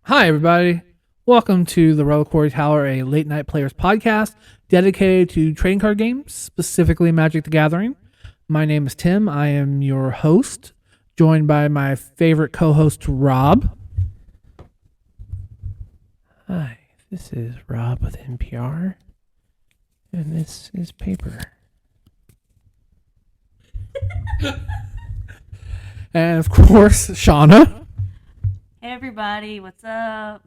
Hi, everybody. Welcome to the Reliquary Tower, a late night players podcast dedicated to trading card games, specifically Magic the Gathering. My name is Tim. I am your host, joined by my favorite co host, Rob. Hi, this is Rob with NPR, and this is paper. And of course, Shauna. Hey everybody, what's up?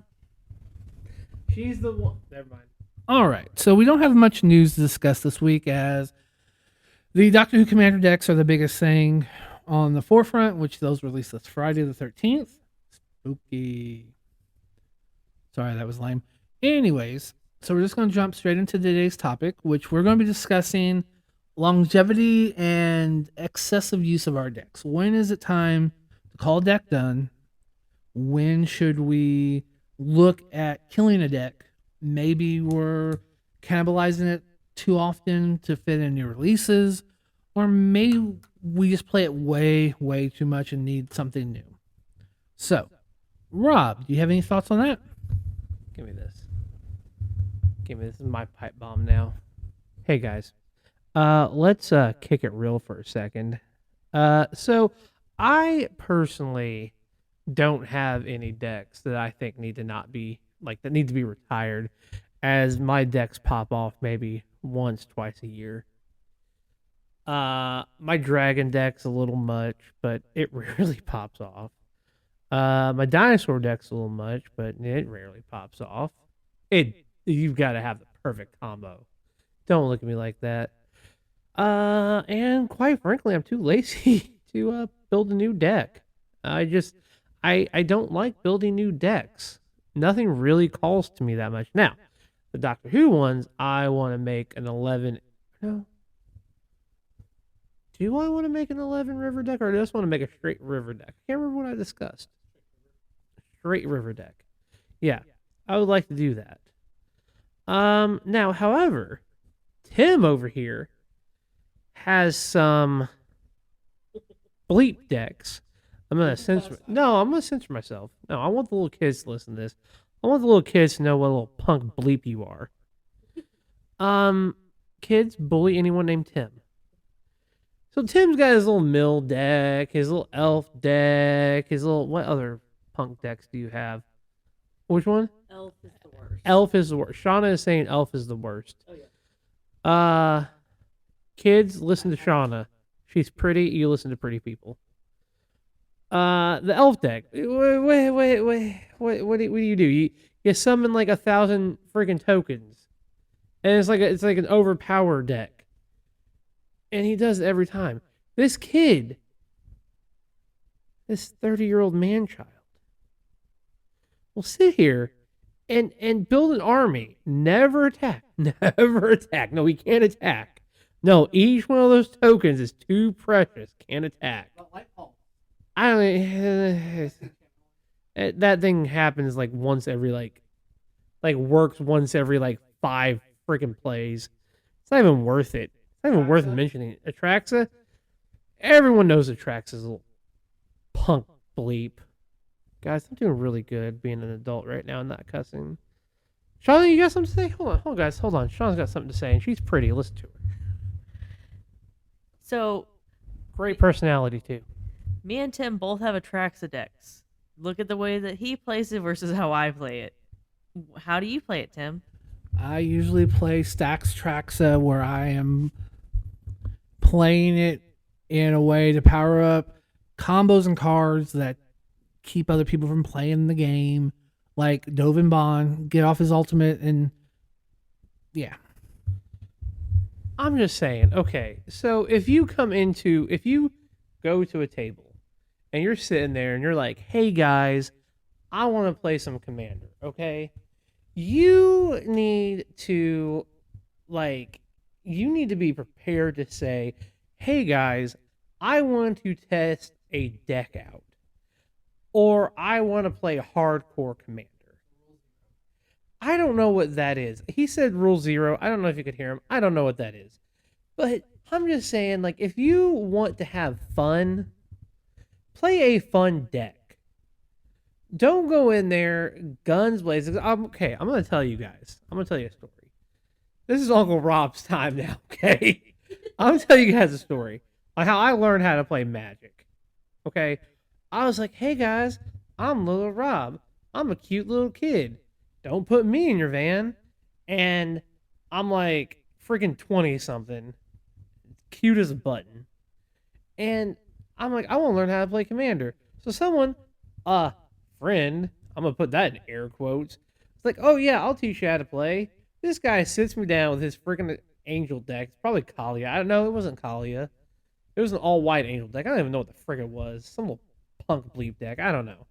She's the one. Never mind. All right. So we don't have much news to discuss this week as the Doctor Who Commander decks are the biggest thing on the forefront, which those released this Friday the 13th. Spooky. Sorry, that was lame. Anyways, so we're just going to jump straight into today's topic, which we're going to be discussing longevity and excessive use of our decks. When is it time to call a deck done? When should we look at killing a deck? Maybe we're cannibalizing it too often to fit in new releases, or maybe we just play it way, way too much and need something new. So, Rob, do you have any thoughts on that? Give me this. This is my pipe bomb now. Hey guys, let's kick it real for a second. So I personally don't have any decks that I think need to be retired, as my decks pop off maybe once, twice a year. My dragon deck's a little much, but it rarely pops off. My dinosaur deck's a little much, but it rarely pops off. You've got to have the perfect combo. Don't look at me like that. And quite frankly, I'm too lazy to build a new deck. I don't like building new decks. Nothing really calls to me that much. Now, the Doctor Who ones, I want to make an 11. No. Do I want to make an 11 river deck, or do I just want to make a straight river deck? I can't remember what I discussed. Straight river deck. Yeah, I would like to do that. Now, however, Tim over here has some bleep decks. I'm gonna censor. No, I'm gonna censor myself. No, I want the little kids to listen to this. I want the little kids to know what a little punk bleep you are. Kids, bully anyone named Tim. So Tim's got his little mill deck, his little elf deck, his little. What other punk decks do you have? Which one? Elf is the worst. Elf is the worst. Shauna is saying Elf is the worst. Oh yeah. Kids, listen to Shauna. She's pretty. You listen to pretty people. The elf deck. Wait. What do you do? You summon like 1,000 freaking tokens, and it's like an overpowered deck, and he does it every time. This kid, this 30-year-old man child, will sit here and build an army. Never attack. Never attack. No, he can't attack. No, each one of those tokens is too precious. Can't attack. I don't. That thing happens like once every works once every 5 freaking plays. It's not even worth it. It's not even worth mentioning. Atraxa. Everyone knows Atraxa's a little punk bleep. Guys, I'm doing really good being an adult right now and not cussing. Shauna, you got something to say? Hold on, guys, hold on. Shauna's got something to say, and she's pretty. Listen to her. So, Great personality too. me and Tim both have Atraxa decks. Look at the way that he plays it versus how I play it. How do you play it, Tim? I usually play Stacks Traxa where I am playing it in a way to power up combos and cards that keep other people from playing the game, like Dovin Bond, get off his ultimate, and yeah. I'm just saying, okay, so if you go to a table and you're sitting there and you're like, hey guys, I want to play some Commander, okay? You need to be prepared to say, hey guys, I want to test a deck out. Or I want to play hardcore Commander. I don't know what that is. He said rule 0. I don't know if you could hear him. I don't know what that is. But I'm just saying, if you want to have fun, play a fun deck. Don't go in there guns blazing. Okay, I'm gonna tell you guys. I'm gonna tell you a story. This is Uncle Rob's time now. Okay, I'm gonna tell you guys a story on how I learned how to play Magic. Okay, I was like, hey guys, I'm little Rob. I'm a cute little kid. Don't put me in your van. And I'm like freaking 20 something, cute as a button. And I'm like, I want to learn how to play Commander. So someone, a friend, I'm gonna put that in air quotes. It's like, oh yeah, I'll teach you how to play. This guy sits me down with his freaking angel deck. It's probably Kalia. I don't know. It wasn't Kalia. It was an all white angel deck. I don't even know what the frick it was. Some little punk bleep deck. I don't know.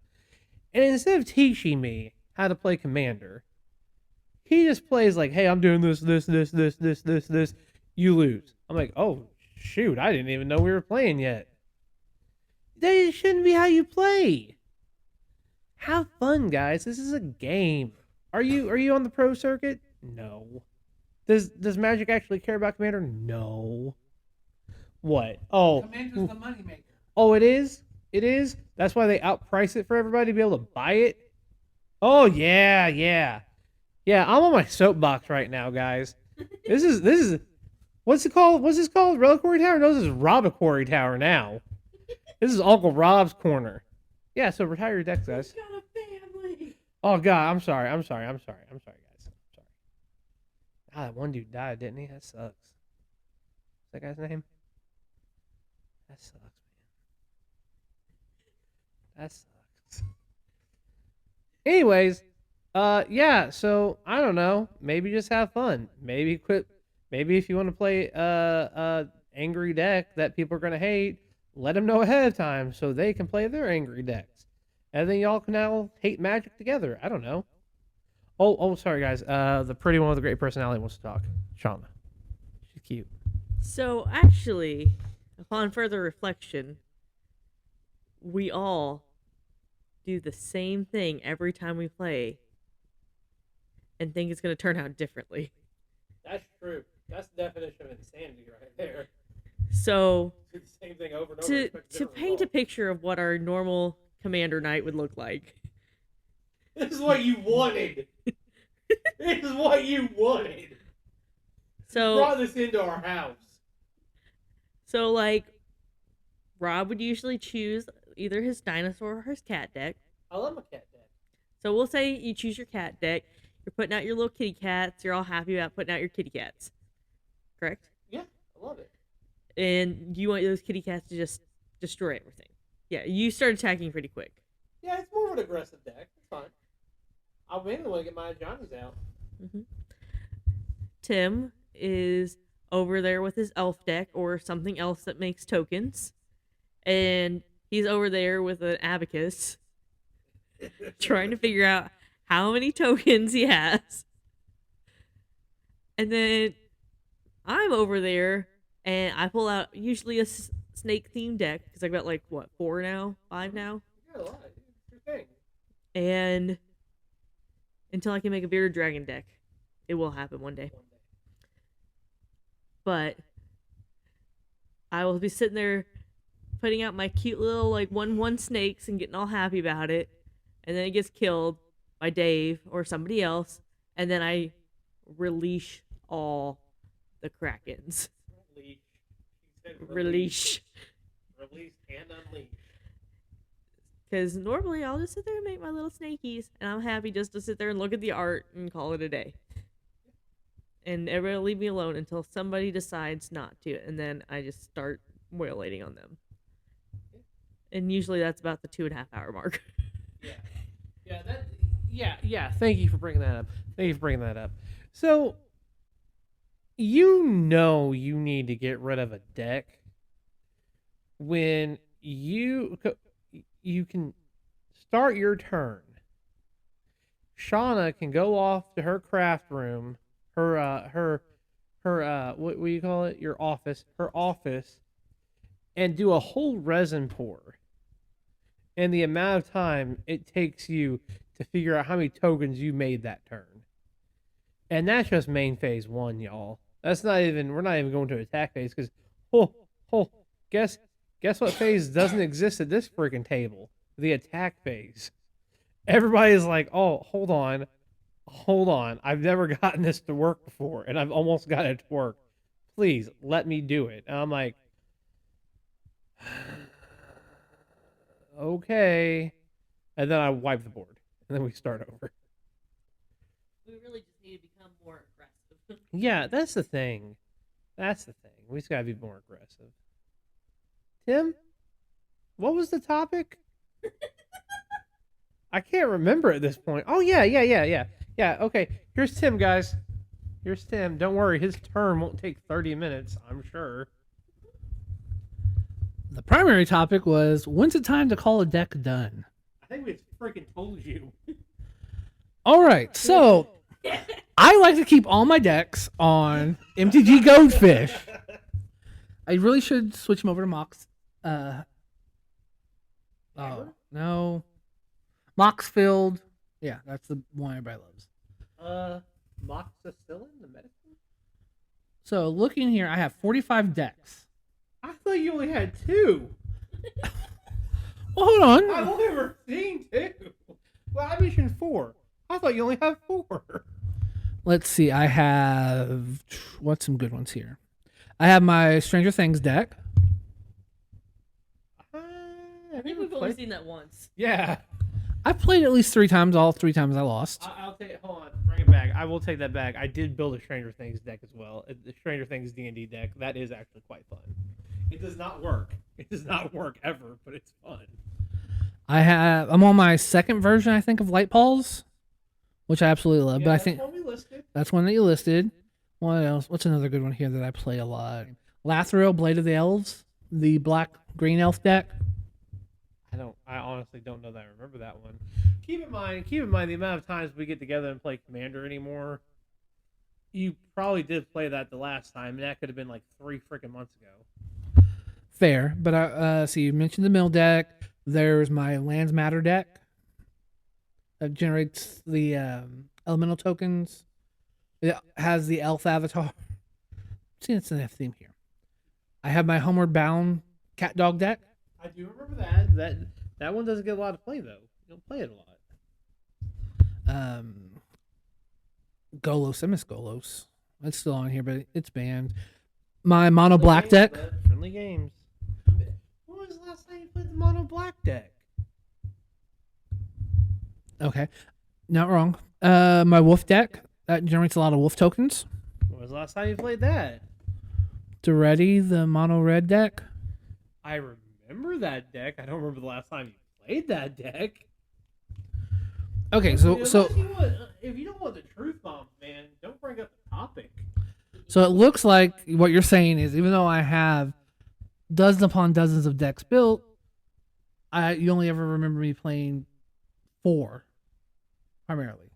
And instead of teaching me how to play Commander, he just plays like, hey, I'm doing this. You lose. I'm like, oh shoot, I didn't even know we were playing yet. That shouldn't be how you play. Have fun, guys. This is a game. Are you on the pro circuit? No. Does Magic actually care about Commander? No. What? Oh. Commander's the moneymaker. Oh, it is? It is? That's why they outprice it for everybody to be able to buy it? Oh yeah, yeah. Yeah, I'm on my soapbox right now, guys. This is what's it called? What's this called? Reliquary Tower? No, this is Robiquary Tower now. This is Uncle Rob's corner. Yeah, so retire your decks, guys. Got a family. Oh god, I'm sorry, guys. I'm sorry. Ah, that one dude died, didn't he? That sucks. What's that guy's name? That sucks, man. That sucks. Anyways, yeah, so I don't know. Maybe just have fun. Maybe quit. Maybe if you want to play angry deck that people are gonna hate, let them know ahead of time so they can play their angry decks, and then y'all can now hate Magic together. I don't know. Oh, sorry guys. The pretty one with the great personality wants to talk. Shauna, she's cute. So actually, upon further reflection, we all do the same thing every time we play and think it's going to turn out differently. That's true. That's the definition of insanity right there. So Do the same thing over and to paint a picture of what our normal Commander night would look like. This is what you wanted. This is what you wanted. So Brought this into our house. So like Rob would usually choose either his dinosaur or his cat deck. I love my cat deck. So we'll say you choose your cat deck. You're putting out your little kitty cats. You're all happy about putting out your kitty cats. Correct? Yeah, I love it. And you want those kitty cats to just destroy everything. Yeah, you start attacking pretty quick. Yeah, it's more of an aggressive deck. It's fine. I mainly want to get my Johnny's out. Mm-hmm. Tim is over there with his elf deck or something else that makes tokens. And he's over there with an abacus trying to figure out how many tokens he has. And then I'm over there and I pull out usually a snake themed deck because I've got like what, 5 now? You got a lot. It's your thing. And until I can make a bearded dragon deck, it will happen one day. But I will be sitting there putting out my cute little like 1/1 snakes and getting all happy about it, and then it gets killed by Dave or somebody else, and then I release all the krakens. Leash. He said Release. Release and unleash. Because normally I'll just sit there and make my little snakies, and I'm happy just to sit there and look at the art and call it a day. And everybody will leave me alone until somebody decides not to, and then I just start wailing on them. And usually that's about the 2.5 hour mark. Yeah. Thank you for bringing that up. So, you know you need to get rid of a deck when you can start your turn. Shauna can go off to her craft room, her what do you call it? Her office, and do a whole resin pour. And the amount of time it takes you to figure out how many tokens you made that turn. And that's just main phase 1, y'all. We're not even going to attack phase because guess what phase doesn't exist at this freaking table? The attack phase. everybody's like, "Oh, hold on, hold on. I've never gotten this to work before, and I've almost got it to work. Please let me do it." And I'm like, "Okay." And then I wipe the board, and then we start over. We really just need to become more aggressive. Yeah, that's the thing. That's the thing. We just gotta be more aggressive. Tim, what was the topic? I can't remember at this point. Oh yeah. Yeah, okay. Here's Tim, guys. Here's Tim. Don't worry, his turn won't take 30 minutes, I'm sure. The primary topic was, when's it time to call a deck done? I think we freaking told you. All right, so I like to keep all my decks on MTG Goldfish. I really should switch them over to Mox. Oh no, Mox filled. Yeah, that's the one everybody loves. Moxicillin, the medicine? So looking here, I have 45 decks. I thought you only had 2. Well, hold on. I've only ever seen 2. Well, I mentioned 4. I thought you only have 4. Let's see. I have what's some good ones here. I have my Stranger Things deck. I think we've only seen that once. Yeah. I've played at least 3 times. All 3 times I lost. I'll take it. Hold on. Bring it back. I will take that back. I did build a Stranger Things deck as well. The Stranger Things D&D deck. That is actually quite fun. It does not work. It does not work ever, but it's fun. I'm on my second version, I think, of Light Paws, which I absolutely love. But I think one we listed. that's one that you listed. What else? What's another good one here that I play a lot? Lathril, Blade of the Elves, the black green elf deck. I honestly don't know that I remember that one. Keep in mind the amount of times we get together and play Commander anymore. You probably did play that the last time, and that could have been like 3 freaking months ago. Fair, but so you mentioned the mill deck. There's my Lands Matter deck that generates the elemental tokens. It has the elf avatar. See, it's an F theme here. I have my Homeward Bound cat dog deck. I do remember that. That one doesn't get a lot of play though. You don't play it a lot. Golos, I miss Golos. It's still on here, but it's banned. My mono black deck. Friendly games. When was the last time you played the mono black deck? Okay, not wrong. My wolf deck that generates a lot of wolf tokens. When was the last time you played that? Duretti, the mono red deck. I remember that deck. I don't remember the last time you played that deck. Okay, so if you don't want the truth bomb, man, don't bring up the topic. So it looks like what you're saying is, even though I have dozens upon dozens of decks built, you only ever remember me playing 4, primarily.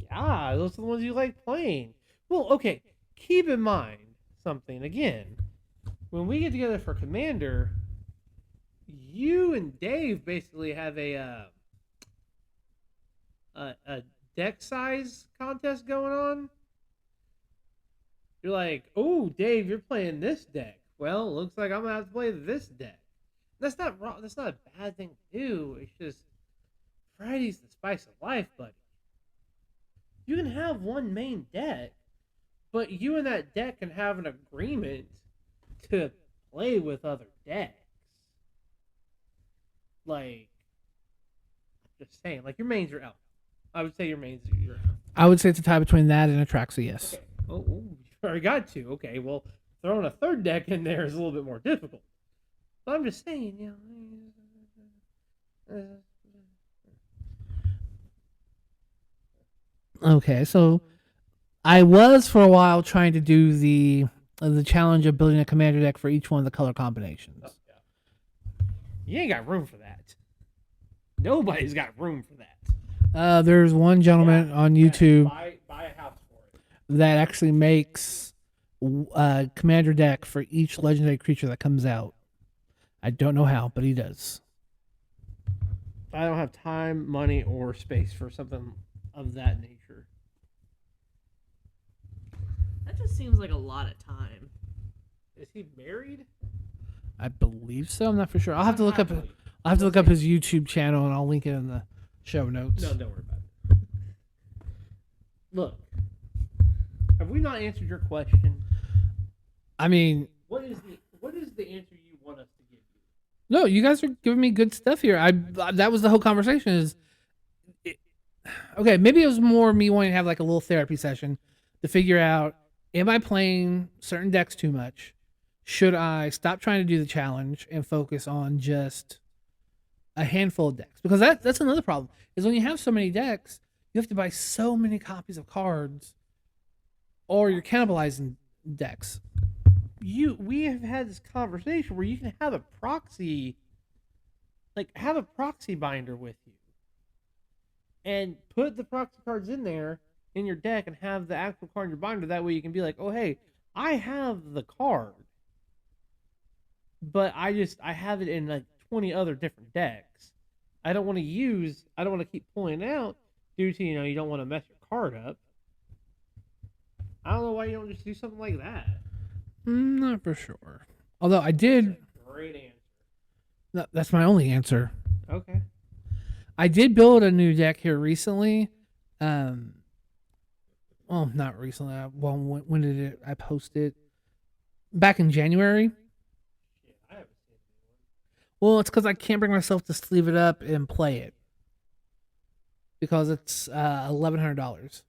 Yeah, those are the ones you like playing. Well, okay, keep in mind something again. When we get together for Commander, you and Dave basically have a deck size contest going on. You're like, oh, Dave, you're playing this deck. Well, looks like I'm gonna have to play this deck. That's not wrong. That's not a bad thing to do. It's just variety's the spice of life, buddy. You can have one main deck, but you and that deck can have an agreement to play with other decks. Like, I'm just saying, like your mains are elf. I would say your mains are your elf. I would say it's a tie between that and Atraxa, yes. Okay. Oh, you already got 2. Okay, well, throwing a third deck in there is a little bit more difficult. But I'm just saying, you know. Okay, so I was for a while trying to do the challenge of building a commander deck for each one of the color combinations. Oh, yeah. You ain't got room for that. Nobody's got room for that. There's one gentleman on YouTube Buy a house for it. that actually makes a commander deck for each legendary creature that comes out. I don't know how, but he does. I don't have time, money, or space for something of that nature. That just seems like a lot of time. Is he married? I believe so. I'm not for sure. I'll have to look up. I'll have to look up his YouTube channel and I'll link it in the show notes. No, don't worry about it. Look, have we not answered your question? I mean, What is the answer you want us to give you? no, you guys are giving me good stuff here. That was the whole conversation. Okay, maybe it was more me wanting to have like a little therapy session to figure out, am I playing certain decks too much? Should I stop trying to do the challenge and focus on just a handful of decks? Because that's another problem, is when you have so many decks, you have to buy so many copies of cards or you're cannibalizing decks. We have had this conversation where you can have a proxy, have a proxy binder with you, and put the proxy cards in there in your deck, and have the actual card in your binder. That way, you can be like, "Oh, hey, I have the card, but I have it in like 20 other different decks. I don't want to keep pulling it out due to you don't want to mess your card up. I don't know why you don't just do something like that." Not for sure. Although I did. Great answer. No, that's my only answer. Okay. I did build a new deck here recently. Well, not recently. Well, when did I post it? Back in January. Yeah, I haven't seen anyone. Well, it's because I can't bring myself to sleeve it up and play it because it's $1,100.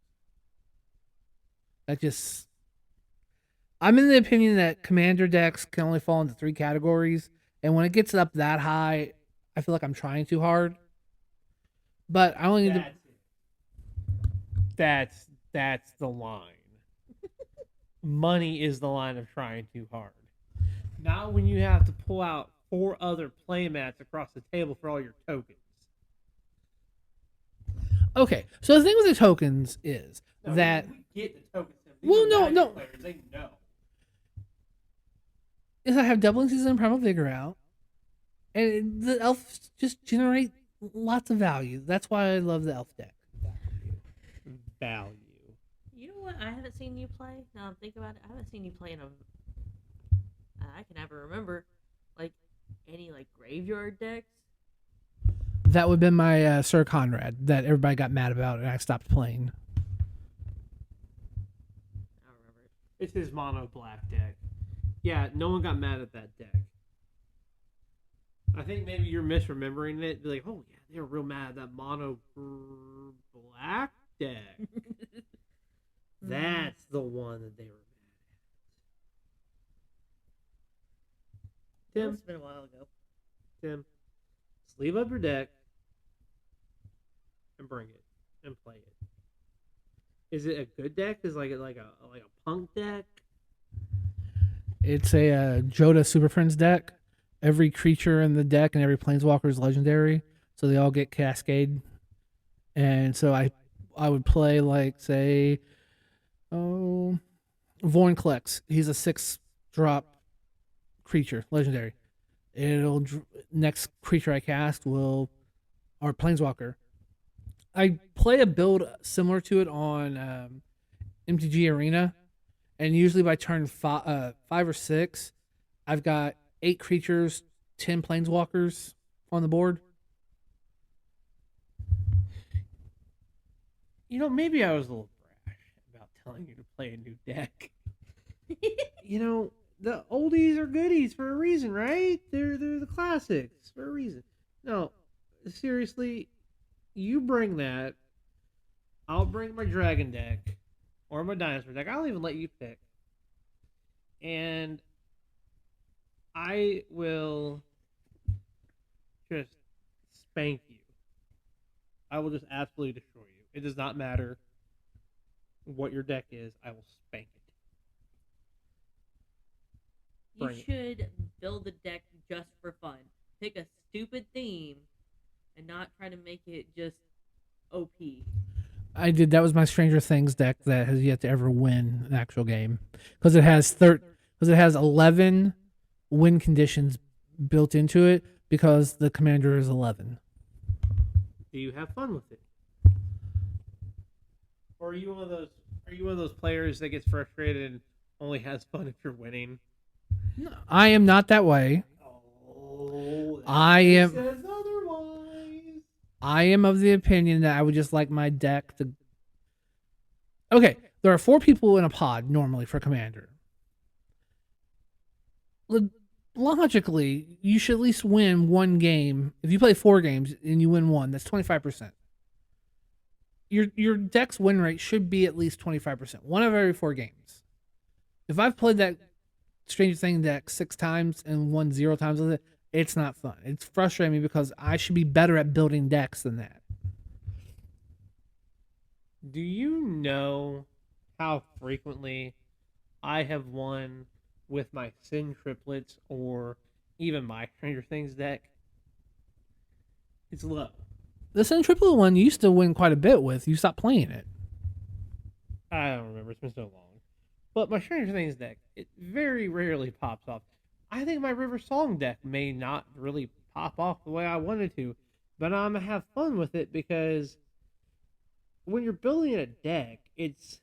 I'm in the opinion that commander decks can only fall into 3 categories, and when it gets up that high, I feel like I'm trying too hard. But I only need to. That's the line. Money is the line of trying too hard. Not when you have to pull out 4 other playmats across the table for all your tokens. Okay, so the thing with the tokens is No, that. we get the tokens. Well, no. Players, they know. Is I have Doubling Season and Primal Vigor out, and the elves just generate lots of value. That's why I love the elf deck. Value. You know what? I haven't seen you play. Now I'm thinking about it. I haven't seen you play in a. I can never remember, like any graveyard decks. That would have been my Sir Conrad that everybody got mad about, and I stopped playing. I don't remember. It's his mono black deck. Yeah, no one got mad at that deck. I think maybe you're misremembering it. Be like, oh yeah, they were real mad at that mono black deck. That's the one that they were mad at. It's been a while ago. Tim, sleeve up your deck and bring it and play it. Is it a good deck? Is like a punk deck? It's a Joda Super Friends deck. Every creature in the deck and every planeswalker is legendary, so they all get Cascade. And so I would play Vorn Collects. He's a 6-drop creature, legendary. Next creature I cast or planeswalker. I play a build similar to it on MTG Arena, and usually by turn 5 or 6, I've got 8 creatures, 10 planeswalkers on the board. Maybe I was a little brash about telling you to play a new deck. The oldies are goodies for a reason, right? They're the classics for a reason. No, seriously, you bring that. I'll bring my dragon deck or my dinosaur deck. I'll even let you pick. And I will just spank you. I will just absolutely destroy you. It does not matter what your deck is. I will spank it. You should build a deck just for fun. Pick a stupid theme and not try to make it just OP. I did. That was my Stranger Things deck that has yet to ever win an actual game because it has 11 win conditions built into it because the commander is 11. Do you have fun with it? Or are you one of those players that gets frustrated and only has fun if you're winning? No, I am not that way. Oh, I am says otherwise. I am of the opinion that I would just like my deck to. Okay, there are 4 people in a pod normally for commander. Logically, you should at least win one game. If you play 4 games and you win one, that's 25%. Your deck's win rate should be at least 25%. One of every 4 games. If I've played that Stranger Things deck 6 times and won 0 times with it, it's not fun. It's frustrating me because I should be better at building decks than that. Do you know how frequently I have won with my Sin triplets or even my Stranger Things deck? It's low. The Sin Triplet one you used to win quite a bit with. You stopped playing it. I don't remember. It's been so long. But my Stranger Things deck, it very rarely pops off. I think my River Song deck may not really pop off the way I wanted to, but I'm going to have fun with it because when you're building a deck, it's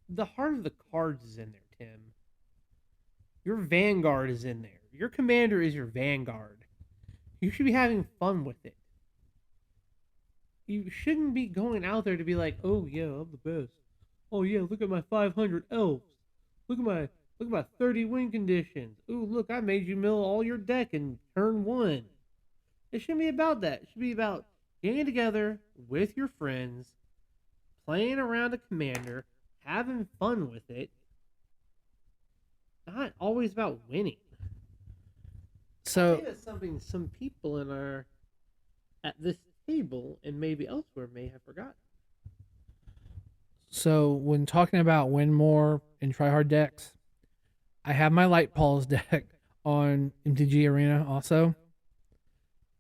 the heart of the cards is in there, Tim. Your Vanguard is in there. Your commander is your Vanguard. You should be having fun with it. You shouldn't be going out there to be like, oh yeah, I'm the best. Oh yeah, look at my 500 elves. Look at my 30 win conditions. Ooh, look, I made you mill all your deck in turn 1. It shouldn't be about that. It should be about getting together with your friends, playing around a commander, having fun with it. Not always about winning. So I think that's something some people at this table and maybe elsewhere may have forgotten. So when talking about win more and try hard decks, I have my Light Paws deck on MTG Arena also.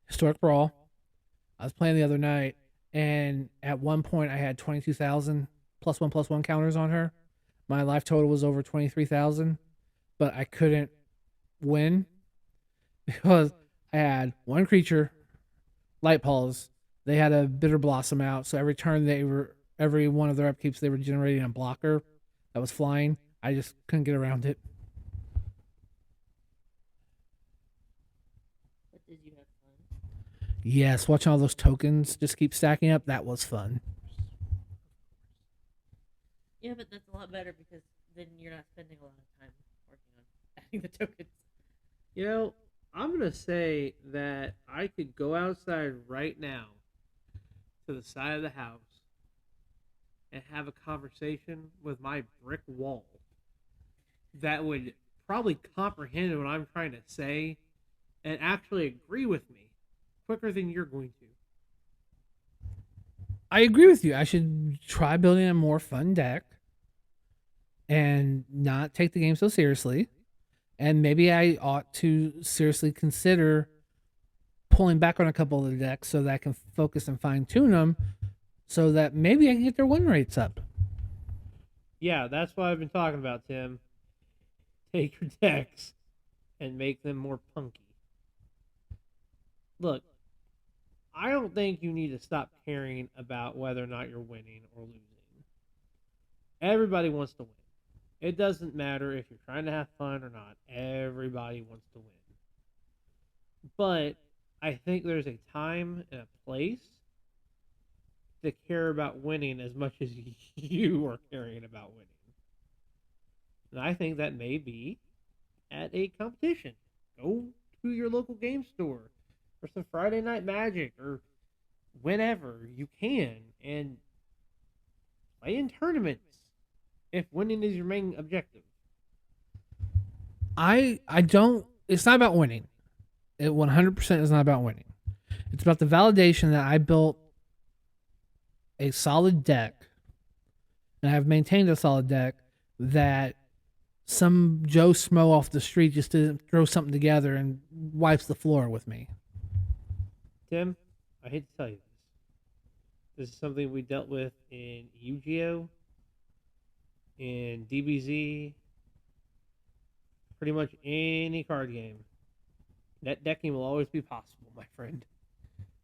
Historic Brawl. I was playing the other night, and at one point I had 22,000 +1/+1 counters on her. My life total was over 23,000, but I couldn't win because I had one creature, Light Paws. They had a Bitter Blossom out, so every one of their upkeeps they were generating a blocker that was flying. I just couldn't get around it. But did you have fun? Yes, watching all those tokens just keep stacking up, that was fun. Yeah, but that's a lot better because then you're not spending a lot of time working on adding the tokens. You know, I'm going to say that I could go outside right now to the side of the house and have a conversation with my brick wall that would probably comprehend what I'm trying to say and actually agree with me quicker than you're going to. I agree with you. I should try building a more fun deck and not take the game so seriously. And maybe I ought to seriously consider pulling back on a couple of the decks so that I can focus and fine tune them so that maybe I can get their win rates up. Yeah, that's what I've been talking about, Tim. Take your decks and make them more punky. Look, I don't think you need to stop caring about whether or not you're winning or losing. Everybody wants to win. It doesn't matter if you're trying to have fun or not. Everybody wants to win. But I think there's a time and a place to care about winning as much as you are caring about winning. And I think that may be at a competition. Go to your local game store or some Friday Night Magic or whenever you can and play in tournaments if winning is your main objective. I don't. It's not about winning. It 100% is not about winning. It's about the validation that I built a solid deck and I've maintained a solid deck that some Joe Smo off the street just didn't throw something together and wipes the floor with me. Tim, I hate to tell you this. This is something we dealt with in Yu-Gi-Oh!, in DBZ, pretty much any card game. Net decking will always be possible, my friend.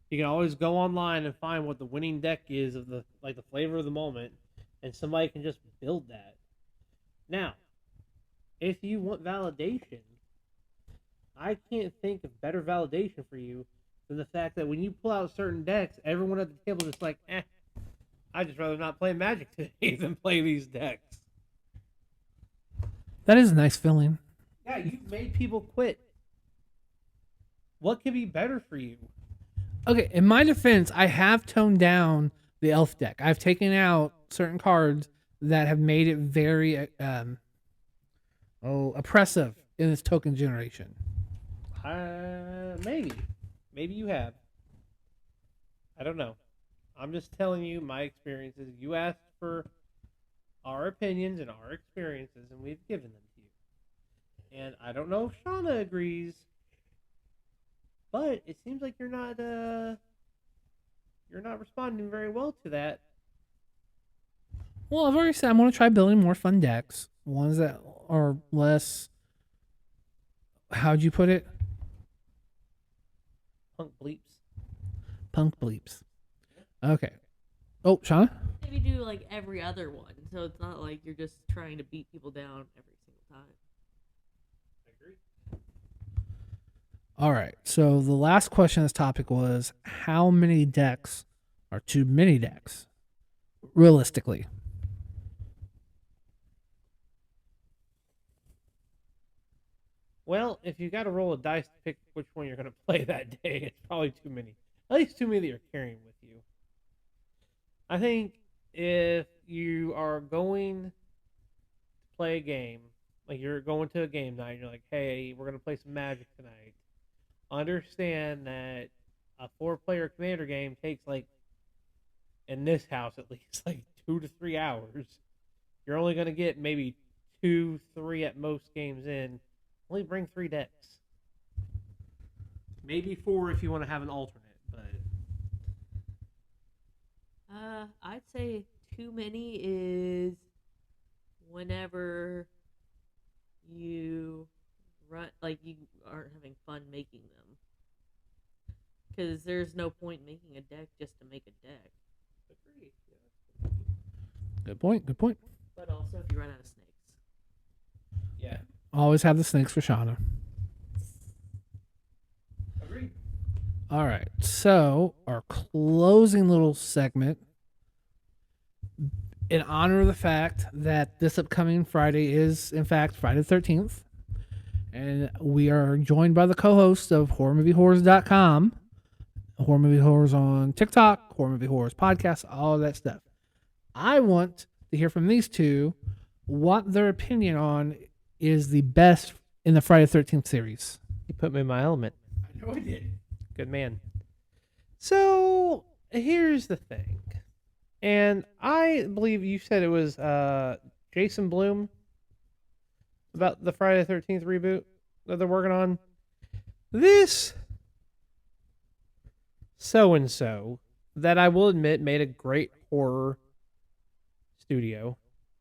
You can always go online and find what the winning deck is of the flavor of the moment, and somebody can just build that. Now, if you want validation I can't think of better validation for you than the fact that when you pull out certain decks, everyone at the table is like, I'd just rather not play Magic today than play these decks. That is a nice feeling. Yeah, you've made people quit. What could be better for you? Okay, in my defense, I have toned down the elf deck. I've taken out certain cards that have made it very oppressive in its token generation. Maybe. Maybe you have. I don't know. I'm just telling you my experiences. You asked for our opinions and our experiences, and we've given them to you. And I don't know if Shauna agrees, but it seems like you're not responding very well to that. Well, I've already said I'm going to try building more fun decks. Ones that are less. How'd you put it? Punk bleeps. Punk bleeps. Okay. Oh, Shauna? Maybe do like every other one, so it's not like you're just trying to beat people down every single time. I agree. All right. So the last question on this topic was how many decks are too many decks? Realistically. Well, if you got to roll a dice to pick which one you're going to play that day, it's probably too many. At least too many that you're carrying with you. I think if you are going to play a game, like you're going to a game night, and you're like, hey, we're going to play some Magic tonight, understand that a 4-player Commander game takes, like, in this house at least, like 2 to 3 hours. You're only going to get maybe 2, 3 at most games in. Only bring 3 decks. Maybe 4 if you want to have an alternate, but I'd say too many is whenever you you aren't having fun making them. Because there's no point making a deck just to make a deck. agreed. Yeah. Good point. Good point. But also if you run out of snakes. Yeah. Always have the snakes for Shauna. Agreed. All right. So our closing little segment, in honor of the fact that this upcoming Friday is, in fact, Friday the 13th. And we are joined by the co-hosts of HorrorMovieHorrors.com, Horror Movie Horrors on TikTok, Horror Movie Horrors Podcast, all of that stuff. I want to hear from these two what their opinion on is the best in the Friday the 13th series. You put me in my element. I know I did. Good man. So, here's the thing. And I believe you said it was Jason Blum about the Friday the 13th reboot that they're working on. This so-and-so that I will admit made a great horror studio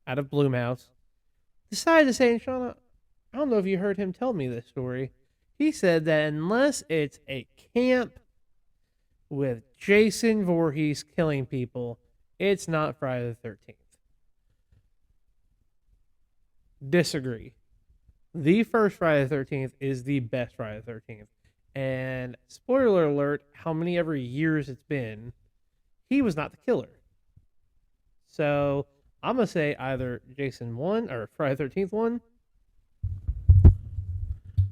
out of Blumhouse decided to say, and Shauna, I don't know if you heard him tell me this story. He said that unless it's a camp with Jason Voorhees killing people, it's not Friday the 13th. Disagree. The first Friday the 13th is the best Friday the 13th. And spoiler alert, how many ever years it's been, he was not the killer. So I'm going to say either Jason 1 or Friday the 13th 1.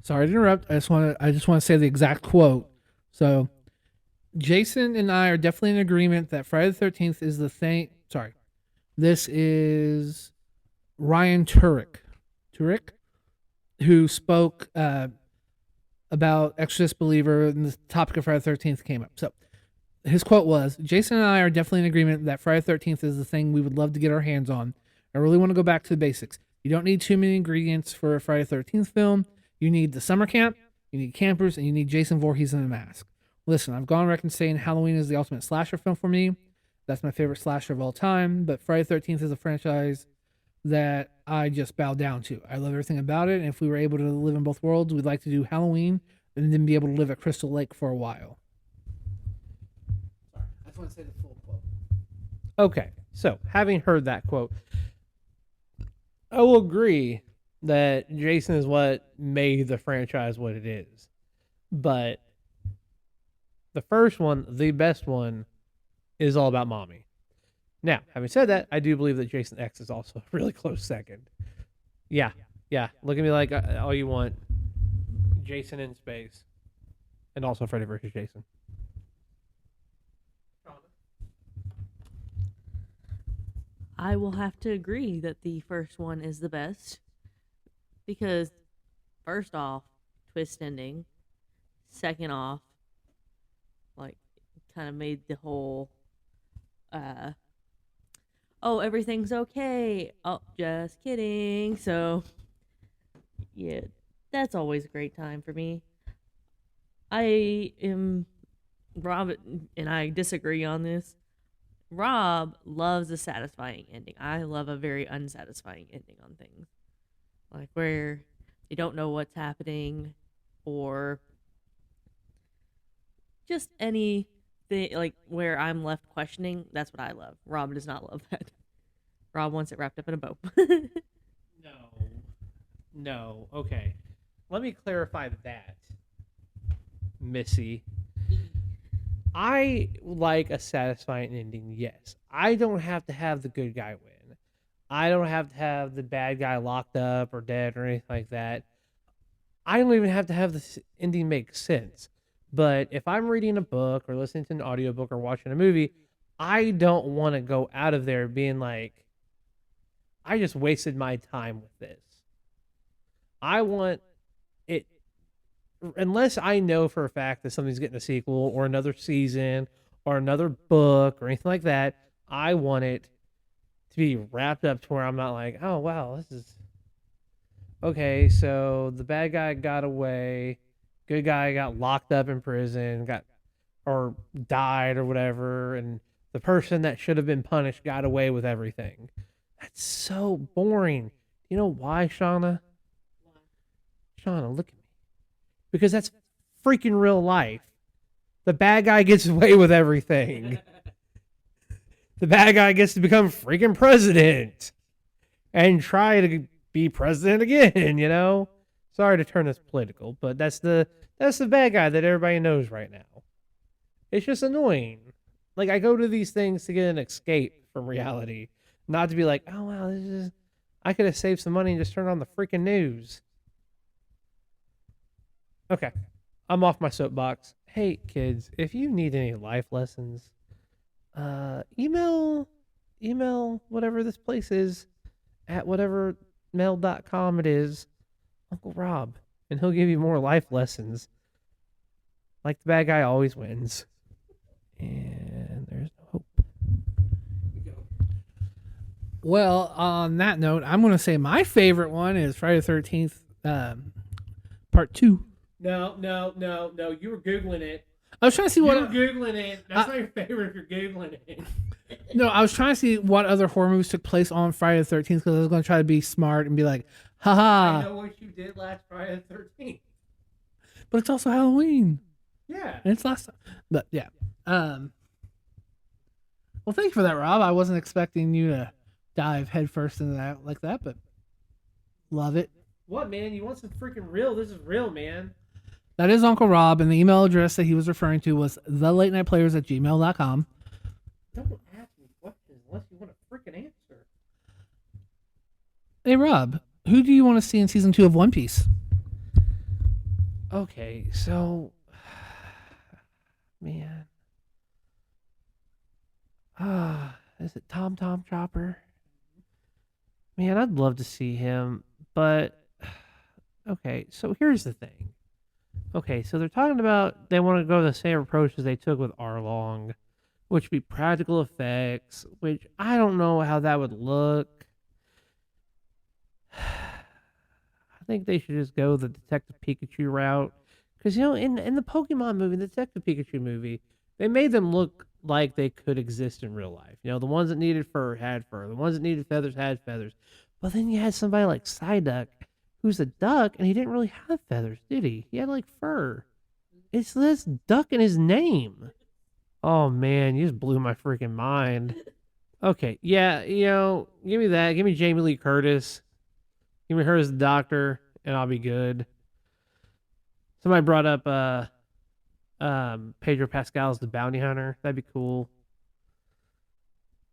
Sorry to interrupt. I just want to say the exact quote. So Jason and I are definitely in agreement that Friday the 13th is the thing. Sorry. This is Ryan Turek, who spoke about Exorcist Believer, and the topic of Friday the 13th came up. So his quote was, Jason and I are definitely in agreement that Friday the 13th is the thing we would love to get our hands on. I really want to go back to the basics. You don't need too many ingredients for a Friday the 13th film. You need the summer camp, you need campers, and you need Jason Voorhees in a mask. Listen, I've gone on record saying Halloween is the ultimate slasher film for me. That's my favorite slasher of all time, but Friday the 13th is a franchise that I just bow down to. I love everything about it, and if we were able to live in both worlds, we'd like to do Halloween and then be able to live at Crystal Lake for a while. Sorry, I just want to say the full quote. Okay, so having heard that quote, I will agree that Jason is what made the franchise what it is. But the first one, the best one, is all about mommy. Now, having said that, I do believe that Jason X is also a really close second. Yeah, yeah. Look at me like all you want. Jason in space. And also Freddy versus Jason. I will have to agree that the first one is the best because, first off, twist ending. Second off, like, kind of made the whole, oh, everything's okay. Oh, just kidding. So, yeah, that's always a great time for me. I am Rob, and I disagree on this. Rob loves a satisfying ending. I love a very unsatisfying ending on things. Like where you don't know what's happening or just anything like where I'm left questioning. That's what I love. Rob does not love that. Rob wants it wrapped up in a bow. No. Okay. Let me clarify that, Missy. I like a satisfying ending, yes. I don't have to have the good guy win. I don't have to have the bad guy locked up or dead or anything like that. I don't even have to have the ending make sense. But if I'm reading a book or listening to an audiobook or watching a movie, I don't want to go out of there being like, I just wasted my time with this. I want it, unless I know for a fact that something's getting a sequel or another season or another book or anything like that, I want it to be wrapped up to where I'm not like, oh, wow, this is okay. So the bad guy got away, good guy got locked up in prison, got or died or whatever, and the person that should have been punished got away with everything. That's so boring. You know why, Shauna? Shauna, look at me. Because that's freaking real life. The bad guy gets away with everything. The bad guy gets to become freaking president and try to be president again, you know? Sorry to turn this political, but that's the bad guy that everybody knows right now. It's just annoying. Like, I go to these things to get an escape from reality, not to be like, oh, wow, I could have saved some money and just turned on the freaking news. Okay, I'm off my soapbox. Hey, kids, if you need any life lessons, email whatever this place is at whatever mail.com it is, Uncle Rob, and he'll give you more life lessons. Like the bad guy always wins. And there's no hope. Well, on that note, I'm going to say my favorite one is Friday the 13th, Part 2. No. You were Googling it. I was trying to see what. You were Googling it. That's not your favorite if you're Googling it. No, I was trying to see what other horror movies took place on Friday the 13th because I was going to try to be smart and be like, haha. I know what you did last Friday the 13th. But it's also Halloween. Yeah. And it's last time. But yeah. Well, thank you for that, Rob. I wasn't expecting you to dive headfirst into that like that, but love it. What, man? You want some freaking real? This is real, man. That is Uncle Rob, and the email address that he was referring to was thelatenightplayers@gmail.com. Don't ask me questions unless you want a freaking answer. Hey, Rob, who do you want to see in season 2 of One Piece? Okay, so, man, is it Tom Chopper? Man, I'd love to see him, but okay. So here's the thing. Okay, so they're talking about they want to go the same approach as they took with Arlong, which would be practical effects. Which I don't know how that would look. I think they should just go the Detective Pikachu route. Because, you know, in the Pokemon movie, the Detective Pikachu movie, they made them look like they could exist in real life. You know, the ones that needed fur had fur. The ones that needed feathers had feathers. But then you had somebody like Psyduck, who's a duck, and he didn't really have feathers, did he? He had, like, fur. It's this duck in his name. Oh, man, you just blew my freaking mind. Okay, yeah, you know, give me that. Give me Jamie Lee Curtis. Give me her as the doctor, and I'll be good. Somebody brought up Pedro Pascal's the bounty hunter. That'd be cool.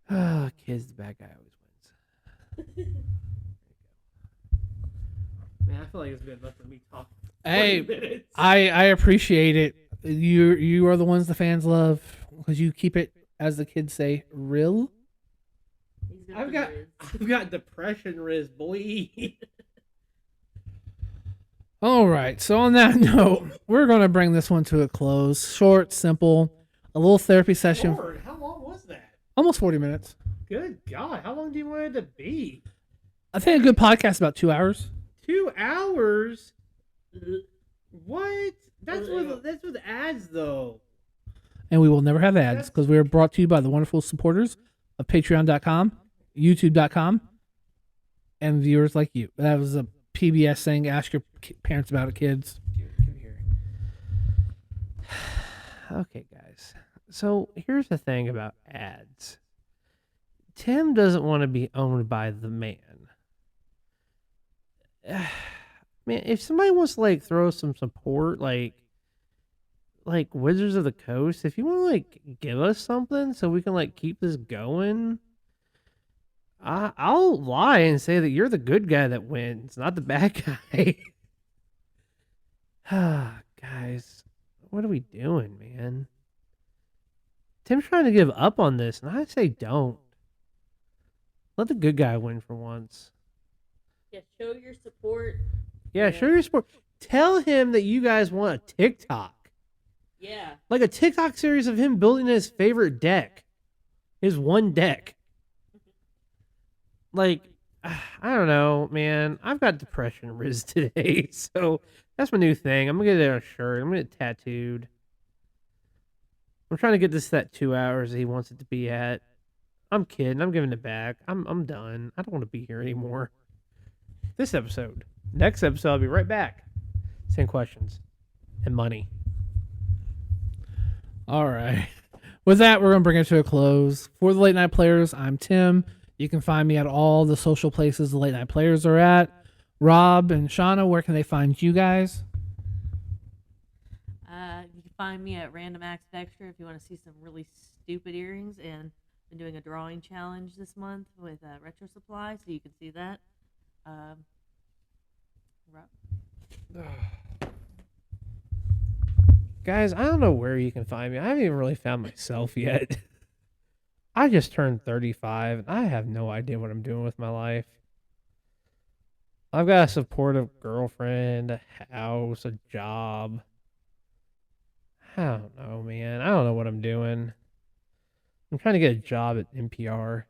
Kids, the bad guy always wins. Man, I feel like it's been enough for me talking. Hey, I appreciate it. You are the ones the fans love because you keep it, as the kids say, real. He's good I've for got Riz. I've got depression, Riz, boy. All right. So on that note, we're going to bring this one to a close. Short, simple, a little therapy session. Lord, how long was that? Almost 40 minutes. Good God, how long do you want it to be? I think a good podcast is about 2 hours. 2 hours? What? That's with ads though. And we will never have ads because we are brought to you by the wonderful supporters of patreon.com, youtube.com, and viewers like you. That was a PBS saying, ask your parents about it, kids. Come here. Okay, guys. So here's the thing about ads. Tim doesn't want to be owned by the man. Man, if somebody wants to like throw some support, like Wizards of the Coast, if you want to like give us something so we can like keep this going, I'll lie and say that you're the good guy that wins, not the bad guy. Guys, what are we doing, man? Tim's trying to give up on this, and I say don't. Let the good guy win for once. Yeah, show your support. Yeah, show your support. Tell him that you guys want a TikTok. Yeah. Like a TikTok series of him building his favorite deck. His one deck. Like, I don't know, man. I've got depression Riz today, so that's my new thing. I'm going to get a shirt. I'm going to get it tattooed. I'm trying to get this to that 2 hours that he wants it to be at. I'm kidding. I'm giving it back. I'm done. I don't want to be here anymore. This episode. Next episode, I'll be right back. Same questions. And money. All right. With that, we're going to bring it to a close. For the Late Night Players, I'm Tim. You can find me at all the social places the Late Night Players are at. Rob and Shauna, where can they find you guys? You can find me at Random Acts of Extra if you want to see some really stupid earrings, and I'm doing a drawing challenge this month with Retro Supply, so you can see that. Rob? Guys, I don't know where you can find me. I haven't even really found myself yet. I just turned 35, and I have no idea what I'm doing with my life. I've got a supportive girlfriend, a house, a job. I don't know, man. I don't know what I'm doing. I'm trying to get a job at NPR.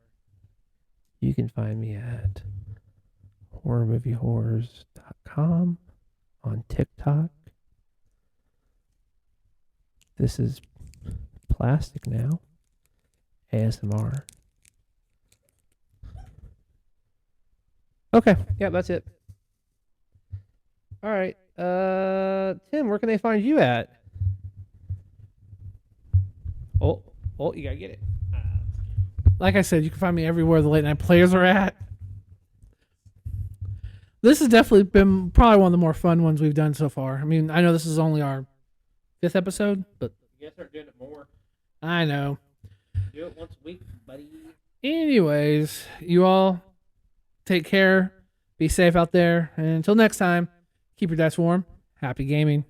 You can find me at horrormoviehorrors.com, on TikTok. This is Plastic Now, ASMR. Okay, yeah, that's it. All right, Tim, where can they find you at? Oh, you gotta get it. Like I said, you can find me everywhere the Late Night Players are at. This has definitely been probably one of the more fun ones we've done so far. I mean, I know this is only our 5th episode, but You guys start doing it more. I know. Do it once a week, buddy. Anyways, you all take care. Be safe out there. And until next time, keep your dice warm. Happy gaming.